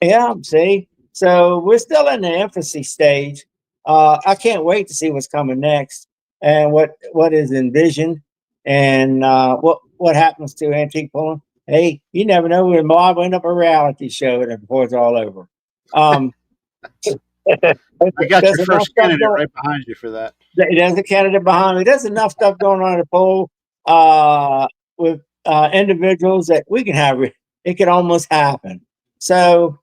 Yeah, see. So we're still in the infancy stage. I can't wait to see what's coming next and what is envisioned and what happens to antique pulling. Hey, you never know. We might end up a reality show before it's all over. I got your first candidate right behind you for that. There's a candidate behind me. There's enough stuff going on at the poll with individuals that we can have. It could almost happen. So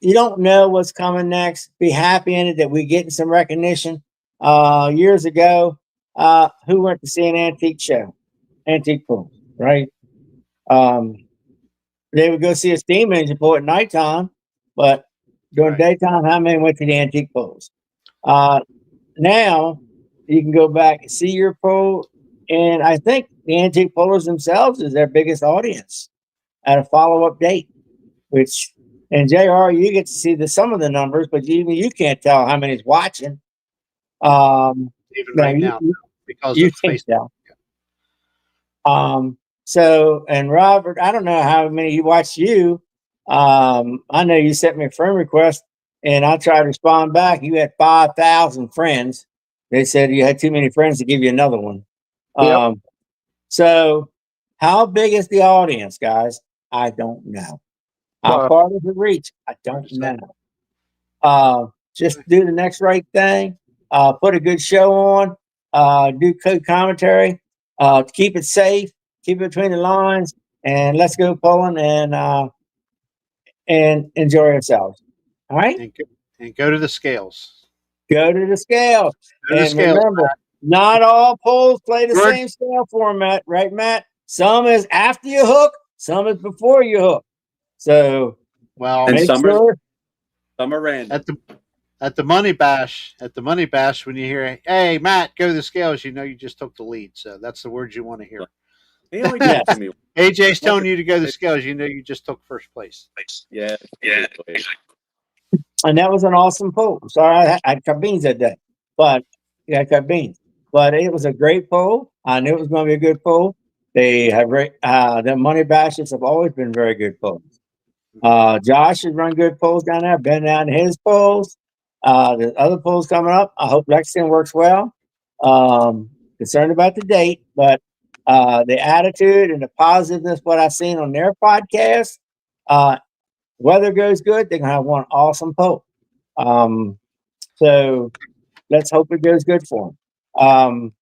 you don't know what's coming next. Be happy in it that we're getting some recognition. Years ago, who went to see an antique show? Antique pool, right? They would go see a steam engine pull at nighttime, but during daytime, how many went to the antique pools? Now you can go back and see your pull, and I think the antique pullers themselves is their biggest audience at a follow-up date, which, and JR, you get to see some of the numbers, but even you can't tell how many's watching. Even right now, because you of can't Facebook. tell. So, and Robert, I don't know how many you watched you. I know you sent me a friend request and I tried to respond back. You had 5,000 friends. They said you had too many friends to give you another one. Yep. So how big is the audience, guys? I don't know. How far does it reach? I don't know. Just do the next right thing. Put a good show on. Do code commentary. Keep it safe. Keep it between the lines. And let's go pulling and enjoy ourselves. All right? And go to the scales. Go to the scale. And remember, not all pulls play the same scale format, right, Matt? Some is after you hook, some is before you hook. So, well, make sure. Some are random. At the money bash, when you hear, "Hey, Matt, go to the scales," you know you just took the lead. So that's the words you want to hear. He only did it to me. AJ's telling you to go to the scales. You know you just took first place. Yeah. And that was an awesome pull. Sorry, I cut beans that day, but I cut beans. But it was a great pull. I knew it was going to be a good pull. They have the money bashes have always been very good pulls. Josh has run good pulls down there. Been down to his pulls. The other pulls coming up. I hope Lexington works well. Concerned about the date, but the attitude and the positiveness, what I've seen on their podcast, weather goes good, they're gonna have one awesome pull. So let's hope it goes good for them.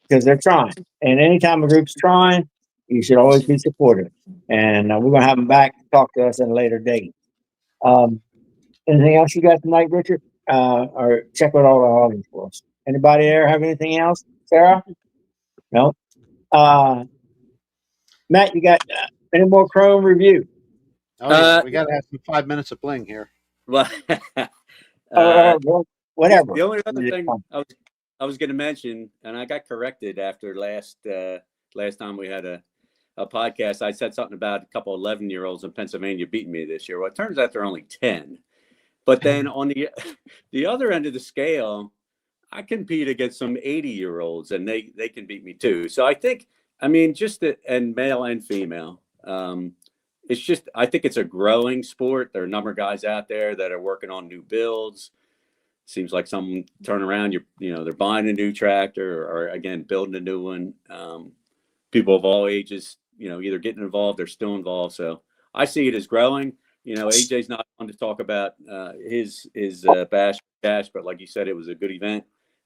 Because they're trying. And anytime a group's trying, you should always be supportive. And we're gonna have them back to talk to us at a later date. Anything else you got tonight, Richard? Or check with all the audience for us. Anybody there have anything else? Sarah? No? Matt, you got any more Chrome review? Oh yeah, we got to have some 5 minutes of bling here. Well, Whatever. the only other thing I was going to mention, and I got corrected after last time we had a podcast. I said something about a couple 11-year-olds in Pennsylvania beating me this year. Well, it turns out they're only 10. But then on the other end of the scale, I compete against some 80-year-olds, and they can beat me too. So I think, I mean, and male and female. It's just, I think it's a growing sport. There are a number of guys out there that are working on new builds. Seems like some turn around, they're buying a new tractor or again, building a new one. People of all ages, either getting involved or still involved. So I see it as growing. AJ's not on to talk about his bash, but like you said, it was a good event.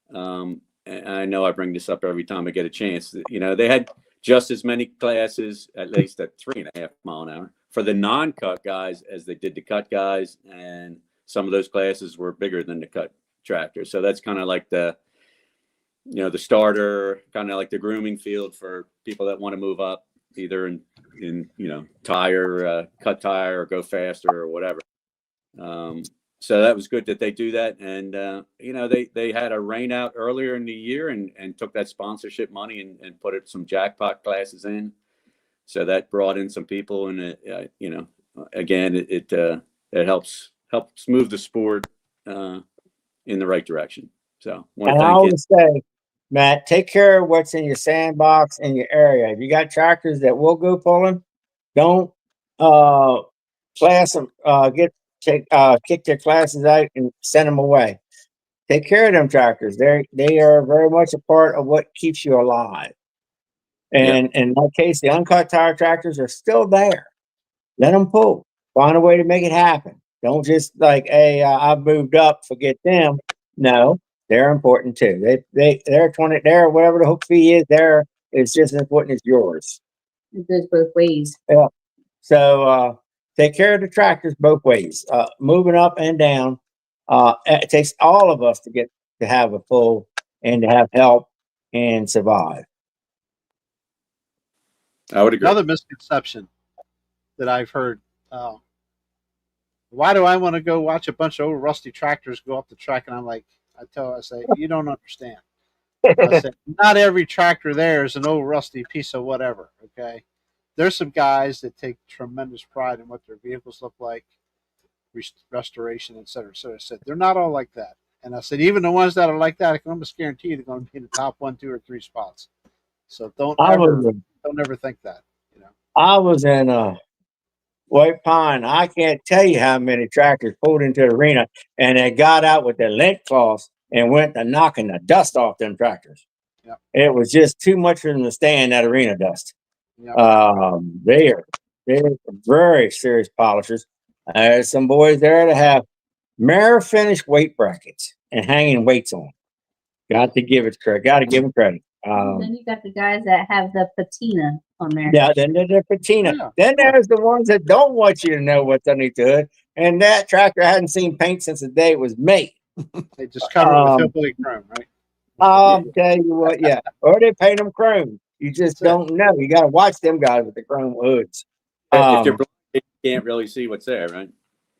And I know I bring this up every time I get a chance. They had just as many classes, at least at 3.5 mile an hour, for the non-cut guys as they did the cut guys, and some of those classes were bigger than the cut tractor. So that's kind of like the starter, kind of like the grooming field for people that want to move up, either in tire, cut tire, or go faster or whatever. So that was good that they do that. And, they had a rain out earlier in the year and took that sponsorship money and put some jackpot classes in. So that brought in some people, and again, it helps move the sport in the right direction. So and I always say, Matt, take care of what's in your sandbox in your area. If you got tractors that will go pulling, don't class them, kick their classes out and send them away. Take care of them tractors. They are very much a part of what keeps you alive. And in that case, the uncut tire tractors are still there. Let them pull. Find a way to make it happen. Don't just like, hey, I've moved up, forget them. No, they're important too. They're 20. They're whatever the hook fee is. There, it's just as important as yours. It goes both ways. Yeah. So take care of the tractors both ways, moving up and down. It takes all of us to have a pull and to have help and survive. I would agree. Another misconception that I've heard. Why do I want to go watch a bunch of old rusty tractors go up the track? And I say, you don't understand. I said, not every tractor there is an old rusty piece of whatever. Okay. There's some guys that take tremendous pride in what their vehicles look like, restoration, et cetera. So I said, they're not all like that. And I said, even the ones that are like that, I can almost guarantee you they're going to be in the top 1, 2, or 3 spots. So don't ever think that. I was in White Pine. I can't tell you how many tractors pulled into the arena, and they got out with their lint cloths and went to knocking the dust off them tractors. Yep. It was just too much for them to stay in that arena dust. Yep. They're very serious polishers. There's some boys there that have mirror finish weight brackets and hanging weights on. Got to give it credit. Got to give them credit. Then you got the guys that have the patina on there. Yeah, then there's the patina. Yeah. Then there's the ones that don't want you to know what's underneath the hood. And that tractor hadn't seen paint since the day it was made. They just cover it with Hillbilly Chrome, right? I'll tell you what, yeah. Or they paint them chrome. You just don't know. You got to watch them guys with the chrome hoods. If you're blind, you can't really see what's there, right?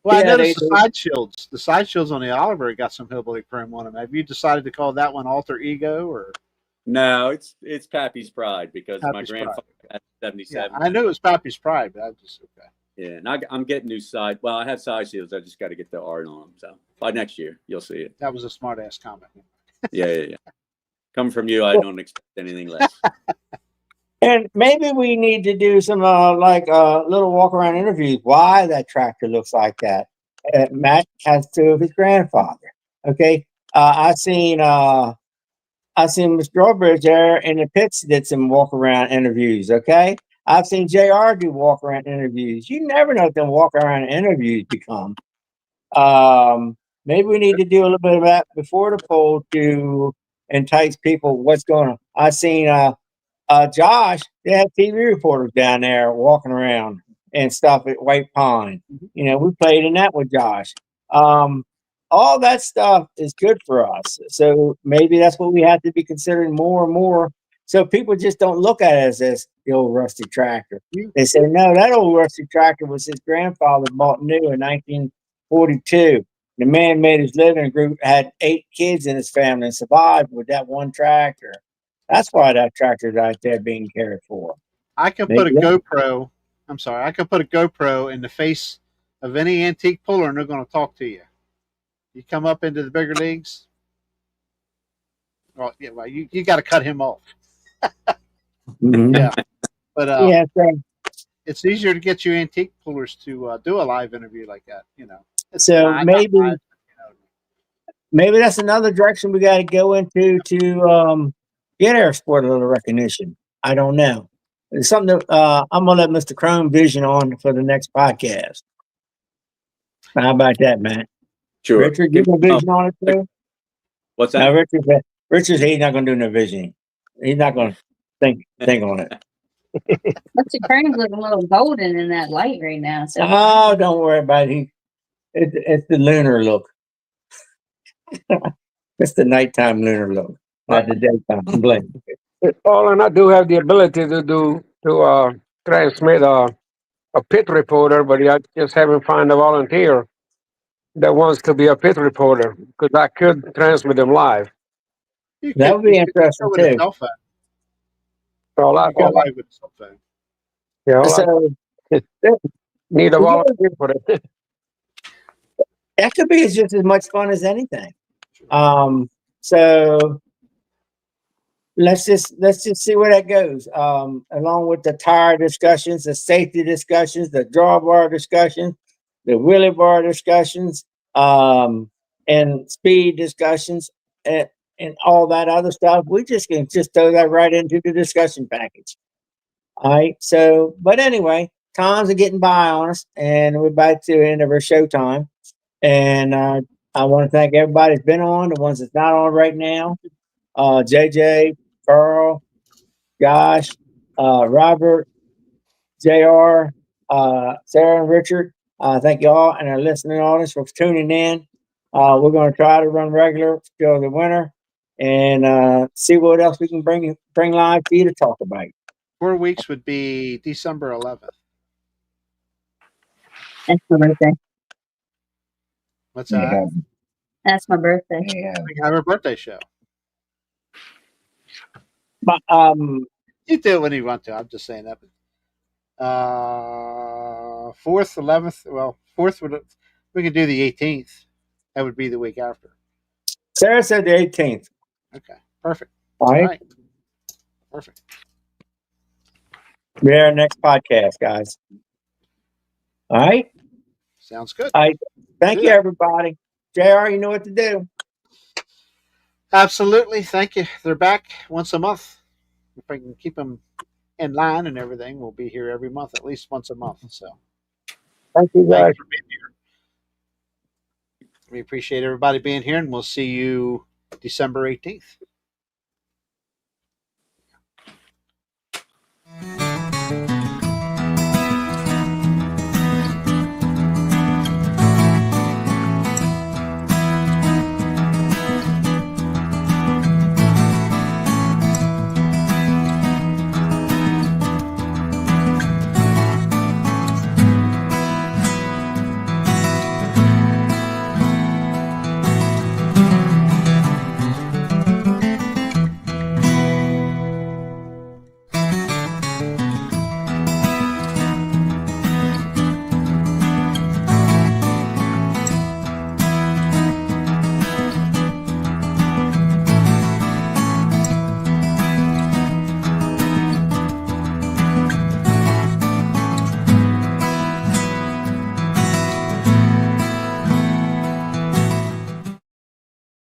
Well, Yeah, I noticed the side shields. The side shields on the Oliver got some Hillbilly Chrome on them. Have you decided to call that one Alter Ego or? No, it's Pappy's Pride because my Pappy's grandfather had 77. Yeah, I knew it was Pappy's Pride, but I was just okay. Yeah, and I'm getting new side. Well, I have side shields. I just got to get the art on them. So by next year, you'll see it. That was a smart ass comment. Yeah. Coming from you, I don't expect anything less. And maybe we need to do some little walk around interviews. Why that tractor looks like that? Matt has two of his grandfather. Okay, I seen Mr. Drawbridge there in the pits did some walk around interviews. Okay, I've seen JR do walk around interviews. You never know what them walk around interviews become. Maybe we need to do a little bit of that before the poll to entice people. What's going on? I seen Josh. They had TV reporters down there walking around and stuff at White Pine. You know, we played in that with Josh. All that stuff is good for us. So maybe that's what we have to be considering more and more So people just don't look at it as this the old rusty tractor. You- They say, no, that old rusty tractor was his grandfather bought new in 1942. The man made his living, had 8 kids in his family, and survived with that one tractor. That's why that tractor's out there being cared for. I could Maybe put a that- GoPro. I'm sorry. I could put a GoPro in the face of any antique puller, and they're going to talk to you. You come up into the bigger leagues. Well, yeah, well, you got to cut him off. Mhm. Yeah, but Yeah, so, it's easier to get you antique pullers to do a live interview like that. so Not maybe live, maybe that's another direction we got to go into to get our sport a little recognition. I don't know. It's something that I'm gonna let Mr. Chrome vision on for the next podcast. How about that, Matt? Sure. Richard, you gonna vision on it too? What's Now, that? Richard's he's not gonna do no visioning. He's not gonna think on it. Mr. Crane's looking a little golden in that light right now. So Oh, don't worry about it. It's the lunar look. It's the nighttime lunar look, not the daytime blink. Olan, I do have the ability to transmit a pit reporter, but I just haven't found a volunteer that wants to be a pit reporter because I could transmit them live. you That could, would be you could interesting go with a too. cell phone. All I You go live with a cell phone. yeah, all I So need a volunteer for it. that could be just as much fun as anything. So let's just see where that goes. Along with the tire discussions, the safety discussions, the drawbar discussions, the wheelie bar discussions, and speed discussions, and all that other stuff. We just can just throw that right into the discussion package. All right. So, but anyway, times are getting by on us, and we're about to the end of our show time. And I want to thank everybody that's been on, the ones that's not on right now. JJ, Carl, Josh, Robert, JR, Sarah, and Richard. Thank you all and our listening audience for tuning in. We're going to try to run regular till the winter and see what else we can bring live for you to talk about. 4 weeks would be December 11th. that's my birthday. What's that? That's my birthday. We can have a birthday show. But You do it when you want to. I'm just saying that. 4th, 11th. Well, 4th would we can do the 18th. That would be the week after. Sarah said the 18th. Okay, perfect. All All right. right, perfect. Be our next podcast, guys. All right. Sounds good. All right. Thank Do you, that. everybody. JR, you know what to do. Absolutely. Thank you. They're back once a month. If I can keep them in line and everything, we'll be here every month, at least once a month. So Thank you, thank guys. you for being here. We appreciate everybody being here, and we'll see you December 18th.